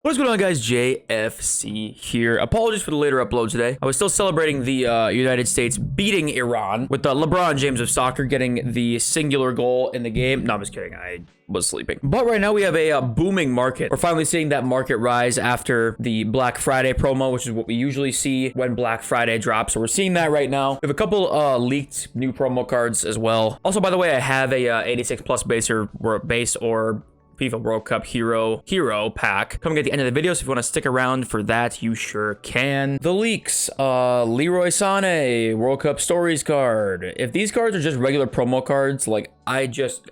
What's going on, guys? JFC here. Apologies for the later upload today. I was still celebrating the United States beating Iran with LeBron James of soccer getting the singular goal in the game. No, I'm just kidding. I was sleeping. But right now we have a booming market. We're finally seeing that market rise after the Black Friday promo, which is what we usually see when Black Friday drops. So we're seeing that right now. We have a couple leaked new promo cards as well. Also, by the way, I have a 86 plus base or FIFA World Cup hero pack coming at the end of the video, so if you want to stick around for that, you sure can. The leaks, Leroy Sané World Cup stories card. If these cards are just regular promo cards, like I just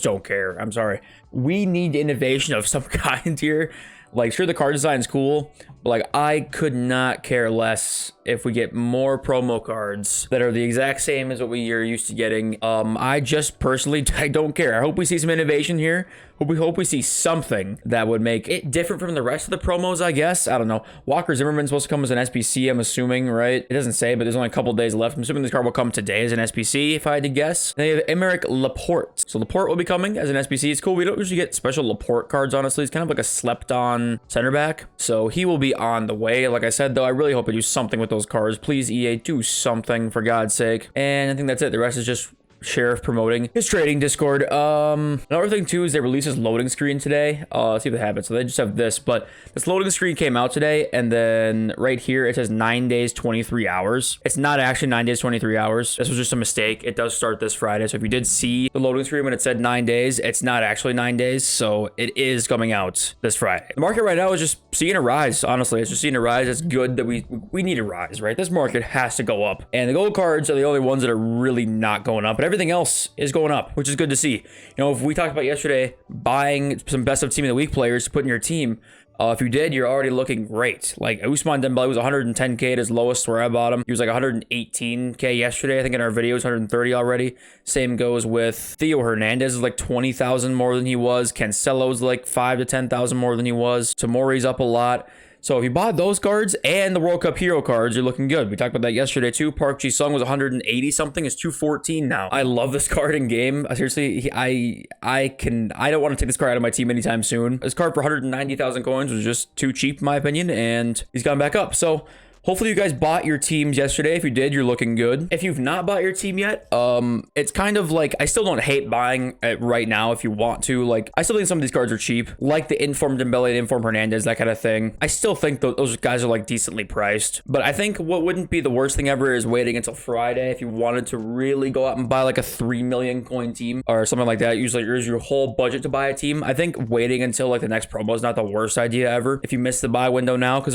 don't care. I'm sorry. We need innovation of some kind here. Like, sure, the card design is cool, but like I could not care less if we get more promo cards that are the exact same as what we are used to getting. I just personally, I don't care. I hope we see some innovation here. Hope we see something that would make it different from the rest of the promos, I guess. I don't know. Walker Zimmerman's supposed to come as an SPC, I'm assuming, right? It doesn't say, but there's only a couple days left. I'm assuming this card will come today as an SPC, if I had to guess. Then you have Emerick Laporte. So Laporte will be coming as an SPC. It's cool. We don't usually get special Laporte cards, honestly. It's kind of like a slept-on center back. So he will be on the way. Like I said, though, I really hope they do something with those cards. Please, EA, do something, for God's sake. And I think that's it. The rest is just Sheriff promoting his trading Discord. Another thing too is they released this loading screen today. Let's see if they have it. So they just have this, but this loading screen came out today, and then right here it says 9 days 23 hours. It's not actually 9 days 23 hours. This was just a mistake. It does start this Friday, so if you did see the loading screen when it said 9 days, it's not actually 9 days, so it is coming out this Friday. The market right now is just seeing a rise. Honestly, it's just seeing a rise. It's good that we need a rise, right? This market has to go up, and the gold cards are the only ones that are really not going up, but everything else is going up, which is good to see. You know, if we talked about yesterday buying some best of team of the week players to put in your team, if you did, you're already looking great. Like Ousmane Dembele was 110k at his lowest where I bought him. He was like 118k yesterday, I think, in our videos, 130 already. Same goes with Theo Hernandez, is like 20,000 more than he was. Cancelo's like 5 to 10,000 more than he was. Tomori's up a lot. So if you bought those cards and the World Cup hero cards, you're looking good. We talked about that yesterday too. Park Ji-sung was 180 something. It's 214 now. I love this card in game. Seriously, I don't want to take this card out of my team anytime soon. This card for 190,000 coins was just too cheap in my opinion, and he's gone back up. So hopefully you guys bought your teams yesterday. If you did, you're looking good. If you've not bought your team yet, it's kind of like, I still don't hate buying it right now if you want to. Like, I still think some of these cards are cheap, like the Informed Dembele, the Informed Hernandez, that kind of thing. I still think those guys are like decently priced, but I think what wouldn't be the worst thing ever is waiting until Friday if you wanted to really go out and buy like a 3 million coin team or something like that. Usually here's your whole budget to buy a team. I think waiting until like the next promo is not the worst idea ever if you miss the buy window now, because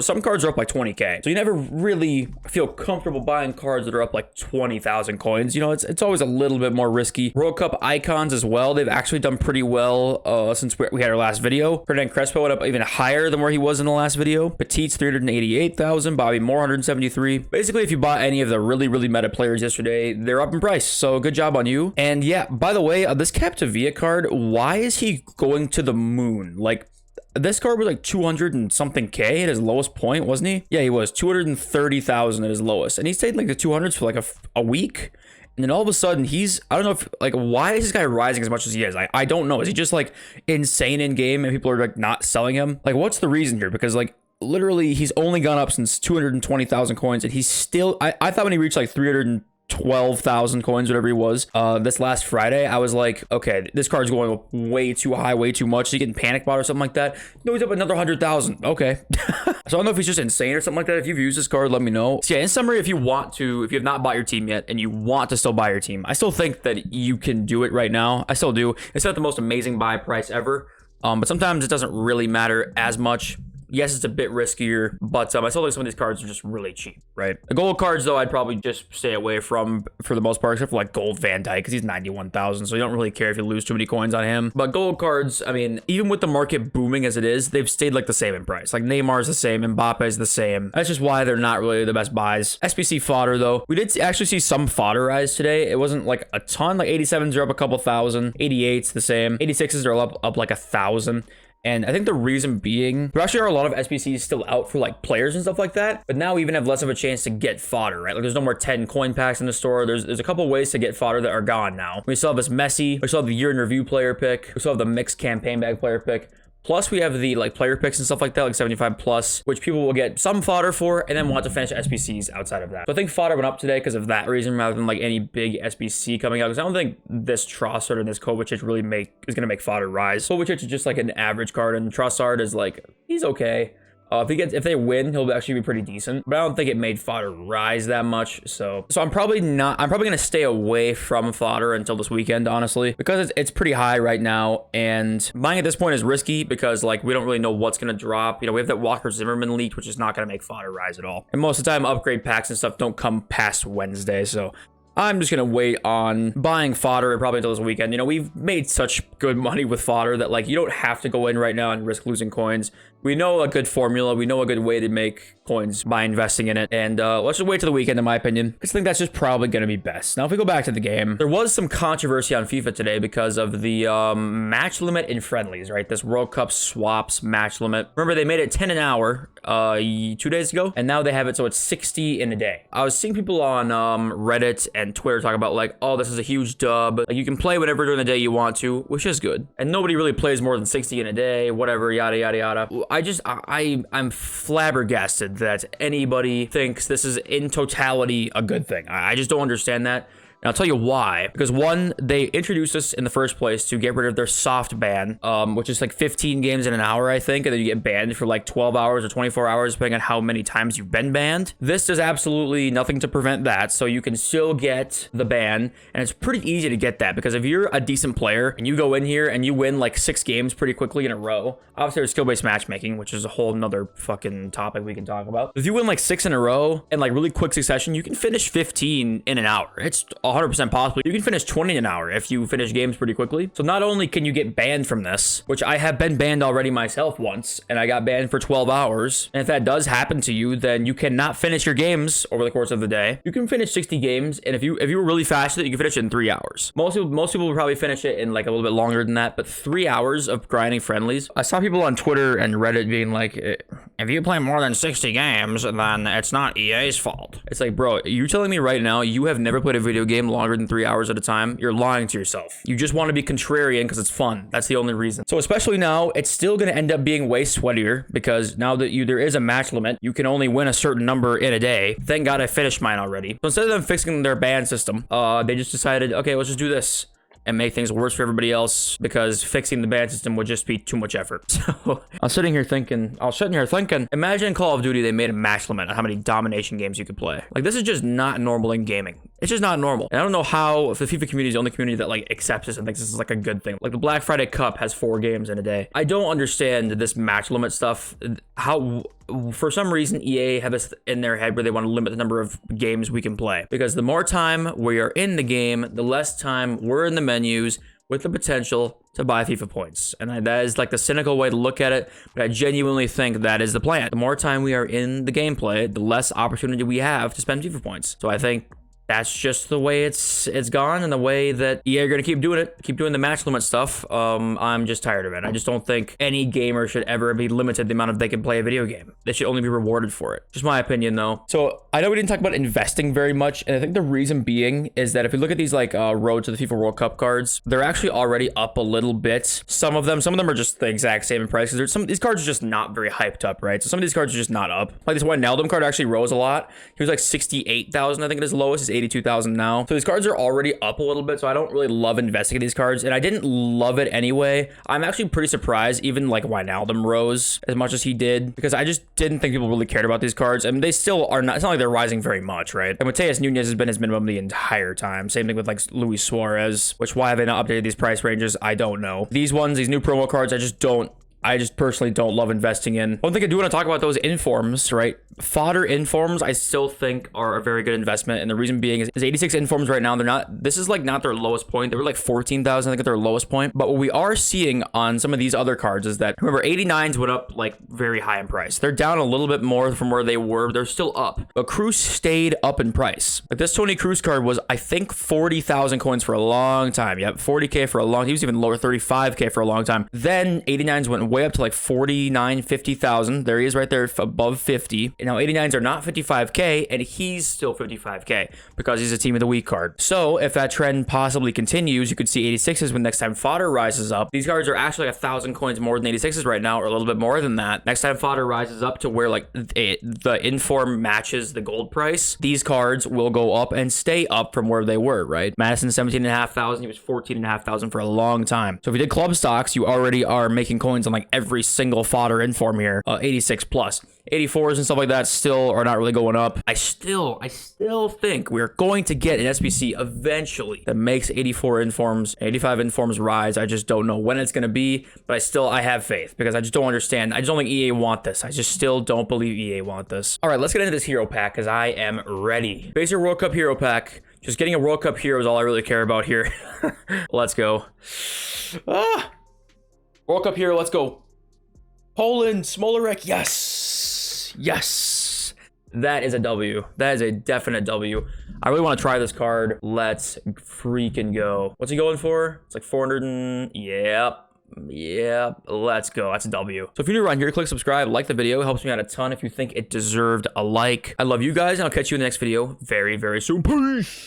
some cards are up like 20k. So you never really feel comfortable buying cards that are up like 20,000 coins. You know, it's always a little bit more risky. World Cup icons as well. They've actually done pretty well since we had our last video. Hernan Crespo went up even higher than where he was in the last video. Petit's 388,000. Bobby Moore 173. Basically, if you bought any of the really meta players yesterday, they're up in price. So good job on you. And yeah, by the way, this Captavia card, why is he going to the moon? Like, this card was like 200 and something K at his lowest point, wasn't he? Yeah, he was 230,000 at his lowest. And he stayed in like the 200s for like a week. And then all of a sudden I don't know if, like, why is this guy rising as much as he is? I don't know. Is he just like insane in game and people are like not selling him? Like, what's the reason here? Because like, literally he's only gone up since 220,000 coins, and he's still, I thought when he reached like 312,000 coins, whatever he was, this last Friday, I was like, okay, this card's going way too high, way too much. Is he getting panic bought or something like that? No, he's up another 100,000. Okay. So I don't know if he's just insane or something like that. If you've used this card, let me know. So yeah, in summary, if you have not bought your team yet and you want to still buy your team, I still think that you can do it right now. I still do. It's not the most amazing buy price ever, but sometimes it doesn't really matter as much. Yes, it's a bit riskier, but I still think some of these cards are just really cheap, right? The gold cards, though, I'd probably just stay away from for the most part, except for like gold Van Dijk, because he's 91,000, so you don't really care if you lose too many coins on him. But gold cards, I mean, even with the market booming as it is, they've stayed like the same in price. Like Neymar's the same, Mbappe's the same. That's just why they're not really the best buys. SPC fodder, though, we did actually see some fodder rise today. It wasn't like a ton. Like 87s are up a couple thousand, 88s the same, 86s are up like 1,000. And I think the reason being, there actually are a lot of SBCs still out for like players and stuff like that, but now we even have less of a chance to get fodder, right? Like there's no more 10 coin packs in the store. There's a couple ways to get fodder that are gone now. We still have this Messi, we still have the year in review player pick, we still have the mixed campaign bag player pick, Plus, we have the like player picks and stuff like that, like 75 plus, which people will get some fodder for and then want to finish SBCs outside of that. So I think fodder went up today because of that reason rather than like any big SBC coming out. Because I don't think this Trossard and this Kovacic really is going to make fodder rise. Kovacic is just like an average card, and Trossard is like, he's okay. If they win, he'll actually be pretty decent, but I don't think it made fodder rise that much. So I'm probably gonna stay away from fodder until this weekend, honestly, because it's pretty high right now, and buying at this point is risky because like we don't really know what's gonna drop. You know, we have that Walker Zimmerman leak, which is not gonna make fodder rise at all, and most of the time upgrade packs and stuff don't come past Wednesday, so I'm just going to wait on buying fodder probably until this weekend. You know, we've made such good money with fodder that, like, you don't have to go in right now and risk losing coins. We know a good formula. We know a good way to make coins by investing in it. And let's just wait till the weekend, in my opinion, because I think that's just probably going to be best. Now, if we go back to the game, there was some controversy on FIFA today because of the match limit in friendlies, right? This World Cup swaps match limit. Remember, they made it 10 an hour 2 days ago, and now they have it so it's 60 in a day. I was seeing people on Reddit and Twitter talk about like, oh, this is a huge dub. Like, you can play whenever during the day you want to, which is good. And nobody really plays more than 60 in a day, whatever, yada, yada, yada. I'm flabbergasted that anybody thinks this is in totality a good thing. I just don't understand that. And I'll tell you why. Because one, they introduced us in the first place to get rid of their soft ban, which is like 15 games in an hour, I think. And then you get banned for like 12 hours or 24 hours, depending on how many times you've been banned. This does absolutely nothing to prevent that. So you can still get the ban. And it's pretty easy to get that because if you're a decent player and you go in here and you win like 6 games pretty quickly in a row, obviously there's skill-based matchmaking, which is a whole nother fucking topic we can talk about. If you win like 6 in a row in like really quick succession, you can finish 15 in an hour. It's 100% possible. You can finish 20 an hour if you finish games pretty quickly. So not only can you get banned from this, which I have been banned already myself once, and I got banned for 12 hours. And if that does happen to you, then you cannot finish your games over the course of the day. You can finish 60 games, and if you were really fast at it, you can finish it in 3 hours. Most people will probably finish it in like a little bit longer than that, but 3 hours of grinding friendlies. I saw people on Twitter and Reddit being like, if you play more than 60 games, then it's not EA's fault. It's like, bro, you're telling me right now you have never played a video game longer than 3 hours at a time? You're lying to yourself. You just want to be contrarian because it's fun. That's the only reason. So especially now, it's still going to end up being way sweatier because now that there is a match limit, you can only win a certain number in a day. Thank God I finished mine already. So instead of them fixing their ban system, they just decided, okay, let's just do this and make things worse for everybody else because fixing the ban system would just be too much effort. So I was sitting here thinking, imagine in Call of Duty they made a match limit on how many domination games you could play. Like, this is just not normal in gaming. It's just not normal. And I don't know how, if the FIFA community is the only community that like accepts this and thinks this is like a good thing. Like the Black Friday Cup has 4 games in a day. I don't understand this match limit stuff. How, for some reason, EA have this in their head where they want to limit the number of games we can play. Because the more time we are in the game, the less time we're in the menus with the potential to buy FIFA points. And that is like the cynical way to look at it, but I genuinely think that is the plan. The more time we are in the gameplay, the less opportunity we have to spend FIFA points. So I think that's just the way it's gone, and the way that EA are going to keep doing it, keep doing the match limit stuff. I'm just tired of it. I just don't think any gamer should ever be limited the amount of they can play a video game. They should only be rewarded for it. Just my opinion, though. So I know we didn't talk about investing very much, and I think the reason being is that if you look at these like Road to the FIFA World Cup cards, they're actually already up a little bit. Some of them are just the exact same in price because some of these cards are just not very hyped up, right? So some of these cards are just not up. Like this Wijnaldum card actually rose a lot. He was like 68,000, I think, at his lowest. Is 82,000 now. So these cards are already up a little bit, so I don't really love investing in these cards, and I didn't love it anyway. I'm actually pretty surprised even like Wijnaldum rose as much as he did, because I just didn't think people really cared about these cards, and they still are not. It's not like they're rising very much, right? And Mateus Nunes has been his minimum the entire time. Same thing with like Luis Suarez, which why have they not updated these price ranges? I don't know. These new promo cards, I just personally don't love investing in. One thing I do want to talk about those informs, right? Fodder informs, I still think are a very good investment. And the reason being is 86 informs right now. This is like not their lowest point. They were like 14,000, I think, at their lowest point. But what we are seeing on some of these other cards is that, remember, 89s went up like very high in price. They're down a little bit more from where they were. They're still up. But Cruz stayed up in price. Like this Tony Cruz card was, I think, 40,000 coins for a long time. Yep, 40K for a long time. He was even lower, 35K for a long time. Then 89s went way up to like 49, 50,000. There he is right there above 50. And now 89s are not 55K, and he's still 55K because he's a Team of the Week card. So if that trend possibly continues, you could see 86s when next time Fodder rises up. These cards are actually like 1,000 coins more than 86s right now, or a little bit more than that. Next time Fodder rises up to where like the inform matches the gold price, these cards will go up and stay up from where they were, right? Madison 17,500, he was 14,500 for a long time. So if you did club stocks, you already are making coins on like every single Fodder inform here, 86 plus. 84s and stuff like that still are not really going up. I still think we're going to get an SBC eventually that makes 84 informs, 85 informs rise. I just don't know when it's going to be, but I have faith because I just don't understand. I just don't think EA want this. I just still don't believe EA want this. All right, let's get into this hero pack because I am ready. Basic World Cup hero pack. Just getting a World Cup hero is all I really care about here. Let's go. World Cup hero, let's go. Poland, Smolarek, yes. Yes. That is a W. That is a definite W. I really want to try this card. Let's freaking go. What's he going for? It's like 400 and... Yep. Let's go. That's a W. So if you're new around here, click subscribe, like the video. It helps me out a ton if you think it deserved a like. I love you guys, and I'll catch you in the next video very, very soon. Peace.